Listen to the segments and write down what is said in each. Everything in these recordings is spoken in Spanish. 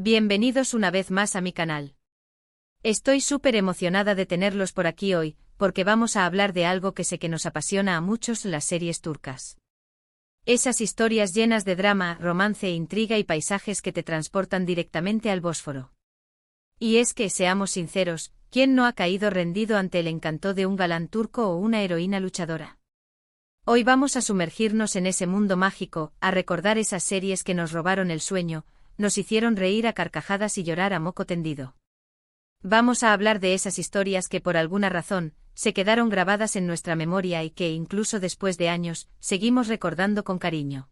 Bienvenidos una vez más a mi canal. Estoy súper emocionada de tenerlos por aquí hoy, porque vamos a hablar de algo que sé que nos apasiona a muchos, las series turcas. Esas historias llenas de drama, romance, intriga y paisajes que te transportan directamente al Bósforo. Y es que, seamos sinceros, ¿quién no ha caído rendido ante el encanto de un galán turco o una heroína luchadora? Hoy vamos a sumergirnos en ese mundo mágico, a recordar esas series que nos robaron el sueño, nos hicieron reír a carcajadas y llorar a moco tendido. Vamos a hablar de esas historias que por alguna razón, se quedaron grabadas en nuestra memoria y que, incluso después de años, seguimos recordando con cariño.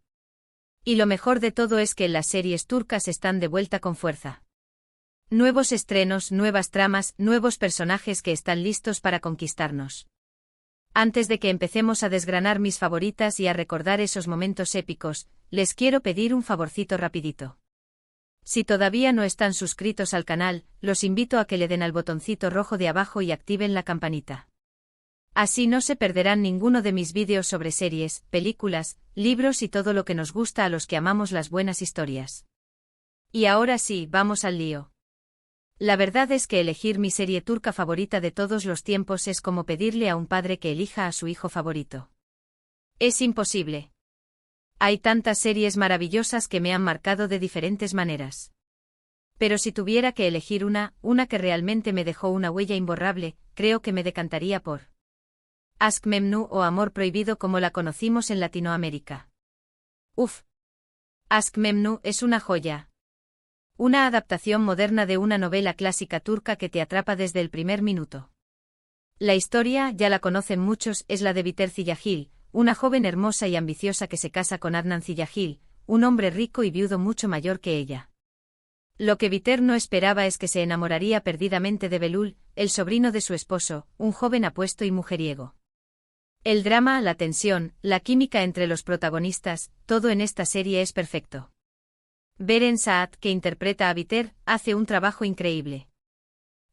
Y lo mejor de todo es que las series turcas están de vuelta con fuerza. Nuevos estrenos, nuevas tramas, nuevos personajes que están listos para conquistarnos. Antes de que empecemos a desgranar mis favoritas y a recordar esos momentos épicos, les quiero pedir un favorcito rapidito. Si todavía no están suscritos al canal, los invito a que le den al botoncito rojo de abajo y activen la campanita. Así no se perderán ninguno de mis vídeos sobre series, películas, libros y todo lo que nos gusta a los que amamos las buenas historias. Y ahora sí, vamos al lío. La verdad es que elegir mi serie turca favorita de todos los tiempos es como pedirle a un padre que elija a su hijo favorito. Es imposible. Hay tantas series maravillosas que me han marcado de diferentes maneras. Pero si tuviera que elegir una que realmente me dejó una huella imborrable, creo que me decantaría por Aşk Memnu o Amor Prohibido como la conocimos en Latinoamérica. Uf. Aşk Memnu es una joya. Una adaptación moderna de una novela clásica turca que te atrapa desde el primer minuto. La historia, ya la conocen muchos, es la de Biter Ziyagil, una joven hermosa y ambiciosa que se casa con Adnan Ziyagil, un hombre rico y viudo mucho mayor que ella. Lo que Biter no esperaba es que se enamoraría perdidamente de Belul, el sobrino de su esposo, un joven apuesto y mujeriego. El drama, la tensión, la química entre los protagonistas, todo en esta serie es perfecto. Beren Saat, que interpreta a Biter, hace un trabajo increíble.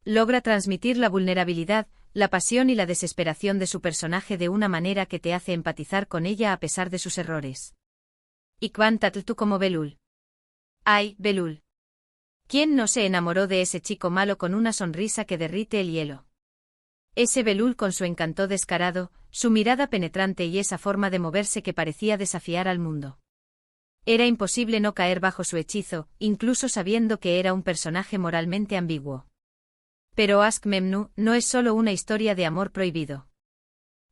Logra transmitir la vulnerabilidad, la pasión y la desesperación de su personaje de una manera que te hace empatizar con ella a pesar de sus errores. Ikvan Tatlı como Belul. ¡Ay, Belul! ¿Quién no se enamoró de ese chico malo con una sonrisa que derrite el hielo? Ese Belul con su encanto descarado, su mirada penetrante y esa forma de moverse que parecía desafiar al mundo. Era imposible no caer bajo su hechizo, incluso sabiendo que era un personaje moralmente ambiguo. Pero Aşk Memnu no es solo una historia de amor prohibido.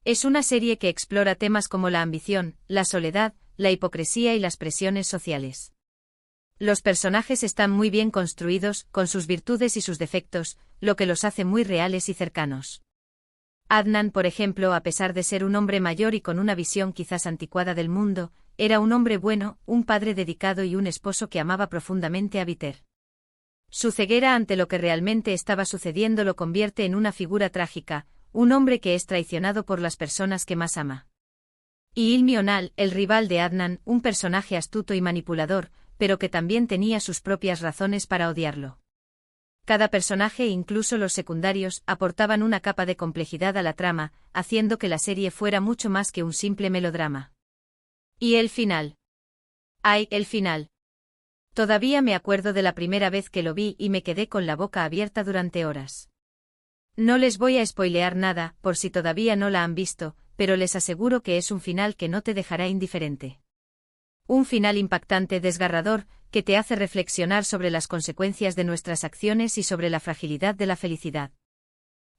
Es una serie que explora temas como la ambición, la soledad, la hipocresía y las presiones sociales. Los personajes están muy bien construidos, con sus virtudes y sus defectos, lo que los hace muy reales y cercanos. Adnan, por ejemplo, a pesar de ser un hombre mayor y con una visión quizás anticuada del mundo, era un hombre bueno, un padre dedicado y un esposo que amaba profundamente a Biter. Su ceguera ante lo que realmente estaba sucediendo lo convierte en una figura trágica, un hombre que es traicionado por las personas que más ama. Y Hilmi Önal, el rival de Adnan, un personaje astuto y manipulador, pero que también tenía sus propias razones para odiarlo. Cada personaje, incluso los secundarios, aportaban una capa de complejidad a la trama, haciendo que la serie fuera mucho más que un simple melodrama. ¿Y el final? ¡Ay, el final! Todavía me acuerdo de la primera vez que lo vi y me quedé con la boca abierta durante horas. No les voy a spoilear nada, por si todavía no la han visto, pero les aseguro que es un final que no te dejará indiferente. Un final impactante, desgarrador, que te hace reflexionar sobre las consecuencias de nuestras acciones y sobre la fragilidad de la felicidad.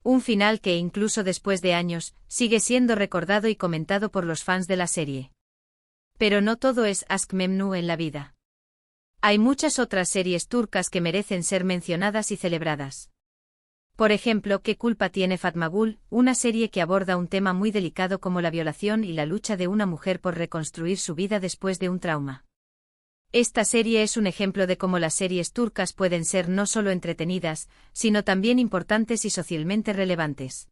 Un final que incluso después de años, sigue siendo recordado y comentado por los fans de la serie. Pero no todo es Aşk Memnu en la vida. Hay muchas otras series turcas que merecen ser mencionadas y celebradas. Por ejemplo, ¿Qué culpa tiene Fatma Gül?, una serie que aborda un tema muy delicado como la violación y la lucha de una mujer por reconstruir su vida después de un trauma. Esta serie es un ejemplo de cómo las series turcas pueden ser no solo entretenidas, sino también importantes y socialmente relevantes.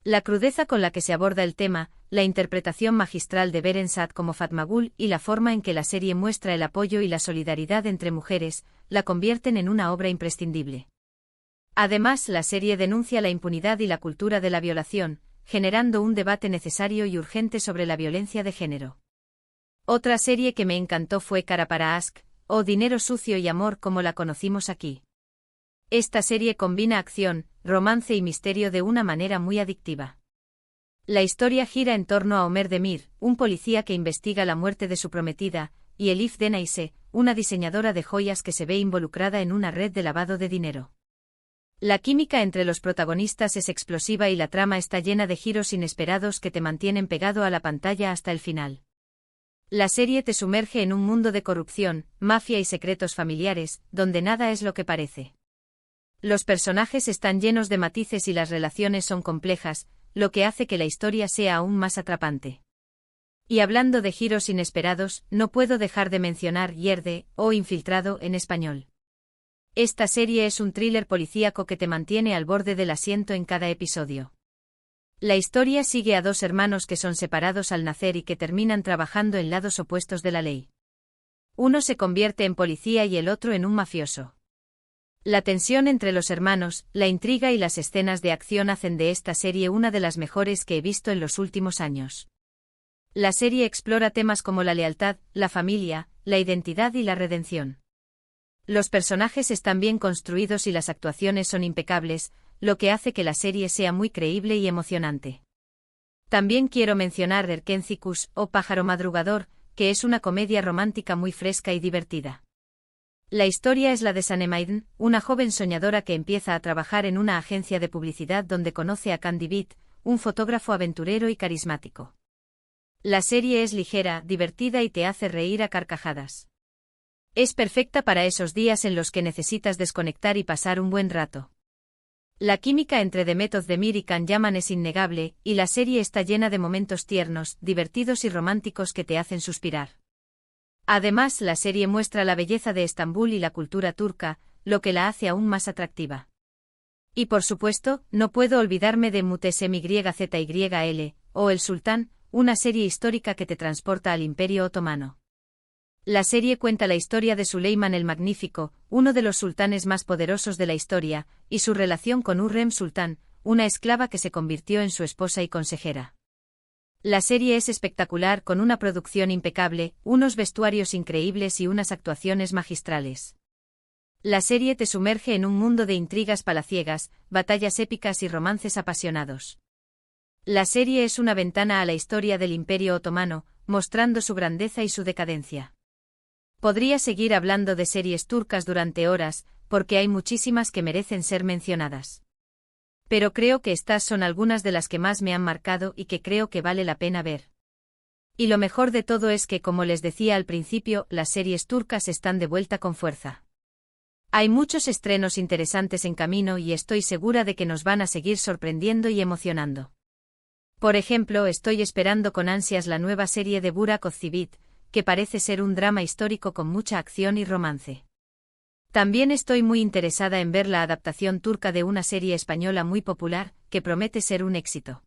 La crudeza con la que se aborda el tema, la interpretación magistral de Beren Saat como Fatma Gül y la forma en que la serie muestra el apoyo y la solidaridad entre mujeres, la convierten en una obra imprescindible. Además, la serie denuncia la impunidad y la cultura de la violación, generando un debate necesario y urgente sobre la violencia de género. Otra serie que me encantó fue Kara para Aşk, o Dinero sucio y amor como la conocimos aquí. Esta serie combina acción, romance y misterio de una manera muy adictiva. La historia gira en torno a Omer Demir, un policía que investiga la muerte de su prometida, y Elif Denaise, una diseñadora de joyas que se ve involucrada en una red de lavado de dinero. La química entre los protagonistas es explosiva y la trama está llena de giros inesperados que te mantienen pegado a la pantalla hasta el final. La serie te sumerge en un mundo de corrupción, mafia y secretos familiares, donde nada es lo que parece. Los personajes están llenos de matices y las relaciones son complejas, lo que hace que la historia sea aún más atrapante. Y hablando de giros inesperados, no puedo dejar de mencionar Yerde, o Infiltrado en español. Esta serie es un thriller policíaco que te mantiene al borde del asiento en cada episodio. La historia sigue a dos hermanos que son separados al nacer y que terminan trabajando en lados opuestos de la ley. Uno se convierte en policía y el otro en un mafioso. La tensión entre los hermanos, la intriga y las escenas de acción hacen de esta serie una de las mejores que he visto en los últimos años. La serie explora temas como la lealtad, la familia, la identidad y la redención. Los personajes están bien construidos y las actuaciones son impecables, lo que hace que la serie sea muy creíble y emocionante. También quiero mencionar Erkenzikus, o Pájaro Madrugador, que es una comedia romántica muy fresca y divertida. La historia es la de Sanemaiden, una joven soñadora que empieza a trabajar en una agencia de publicidad donde conoce a Candy Beat, un fotógrafo aventurero y carismático. La serie es ligera, divertida y te hace reír a carcajadas. Es perfecta para esos días en los que necesitas desconectar y pasar un buen rato. La química entre Demet Özdemir y Can Yaman es innegable, y la serie está llena de momentos tiernos, divertidos y románticos que te hacen suspirar. Además, la serie muestra la belleza de Estambul y la cultura turca, lo que la hace aún más atractiva. Y por supuesto, no puedo olvidarme de Muhteşem Yzyl, o El Sultán, una serie histórica que te transporta al Imperio Otomano. La serie cuenta la historia de Süleyman el Magnífico, uno de los sultanes más poderosos de la historia, y su relación con Hürrem Sultán, una esclava que se convirtió en su esposa y consejera. La serie es espectacular con una producción impecable, unos vestuarios increíbles y unas actuaciones magistrales. La serie te sumerge en un mundo de intrigas palaciegas, batallas épicas y romances apasionados. La serie es una ventana a la historia del Imperio Otomano, mostrando su grandeza y su decadencia. Podría seguir hablando de series turcas durante horas, porque hay muchísimas que merecen ser mencionadas. Pero creo que estas son algunas de las que más me han marcado y que creo que vale la pena ver. Y lo mejor de todo es que, como les decía al principio, las series turcas están de vuelta con fuerza. Hay muchos estrenos interesantes en camino y estoy segura de que nos van a seguir sorprendiendo y emocionando. Por ejemplo, estoy esperando con ansias la nueva serie de Burak Özçivit, que parece ser un drama histórico con mucha acción y romance. También estoy muy interesada en ver la adaptación turca de una serie española muy popular, que promete ser un éxito.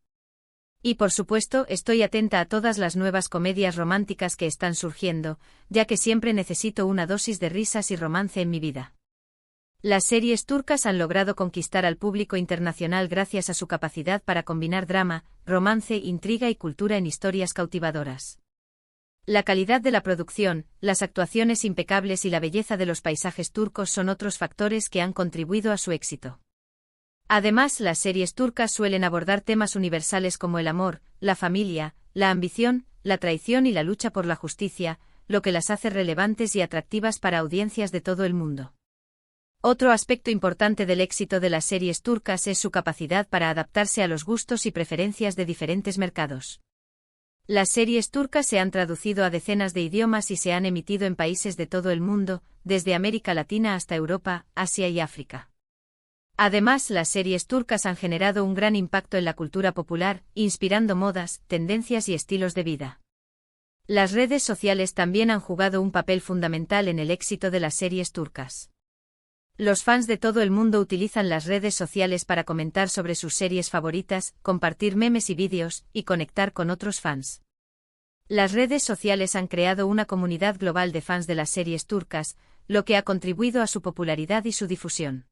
Y por supuesto, estoy atenta a todas las nuevas comedias románticas que están surgiendo, ya que siempre necesito una dosis de risas y romance en mi vida. Las series turcas han logrado conquistar al público internacional gracias a su capacidad para combinar drama, romance, intriga y cultura en historias cautivadoras. La calidad de la producción, las actuaciones impecables y la belleza de los paisajes turcos son otros factores que han contribuido a su éxito. Además, las series turcas suelen abordar temas universales como el amor, la familia, la ambición, la traición y la lucha por la justicia, lo que las hace relevantes y atractivas para audiencias de todo el mundo. Otro aspecto importante del éxito de las series turcas es su capacidad para adaptarse a los gustos y preferencias de diferentes mercados. Las series turcas se han traducido a decenas de idiomas y se han emitido en países de todo el mundo, desde América Latina hasta Europa, Asia y África. Además, las series turcas han generado un gran impacto en la cultura popular, inspirando modas, tendencias y estilos de vida. Las redes sociales también han jugado un papel fundamental en el éxito de las series turcas. Los fans de todo el mundo utilizan las redes sociales para comentar sobre sus series favoritas, compartir memes y vídeos, y conectar con otros fans. Las redes sociales han creado una comunidad global de fans de las series turcas, lo que ha contribuido a su popularidad y su difusión.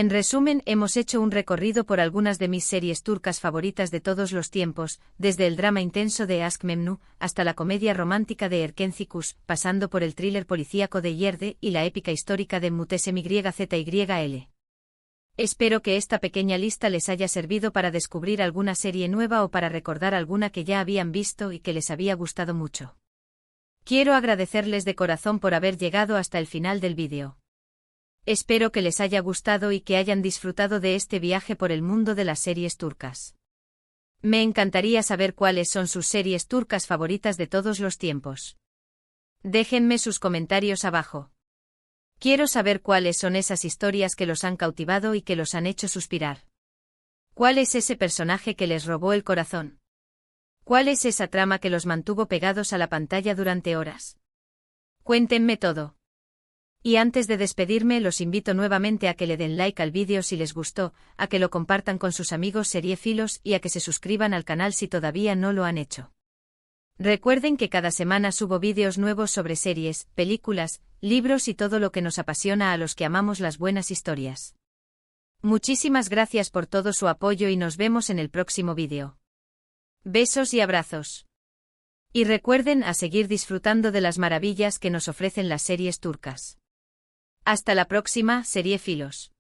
En resumen, hemos hecho un recorrido por algunas de mis series turcas favoritas de todos los tiempos, desde el drama intenso de Aşk Memnu, hasta la comedia romántica de Erken Cikus, pasando por el thriller policíaco de Yerde y la épica histórica de Mutesem YZYL. Espero que esta pequeña lista les haya servido para descubrir alguna serie nueva o para recordar alguna que ya habían visto y que les había gustado mucho. Quiero agradecerles de corazón por haber llegado hasta el final del vídeo. Espero que les haya gustado y que hayan disfrutado de este viaje por el mundo de las series turcas. Me encantaría saber cuáles son sus series turcas favoritas de todos los tiempos. Déjenme sus comentarios abajo. Quiero saber cuáles son esas historias que los han cautivado y que los han hecho suspirar. ¿Cuál es ese personaje que les robó el corazón? ¿Cuál es esa trama que los mantuvo pegados a la pantalla durante horas? Cuéntenme todo. Y antes de despedirme, los invito nuevamente a que le den like al vídeo si les gustó, a que lo compartan con sus amigos seriéfilos y a que se suscriban al canal si todavía no lo han hecho. Recuerden que cada semana subo vídeos nuevos sobre series, películas, libros y todo lo que nos apasiona a los que amamos las buenas historias. Muchísimas gracias por todo su apoyo y nos vemos en el próximo vídeo. Besos y abrazos. Y recuerden a seguir disfrutando de las maravillas que nos ofrecen las series turcas. Hasta la próxima, seriéfilos.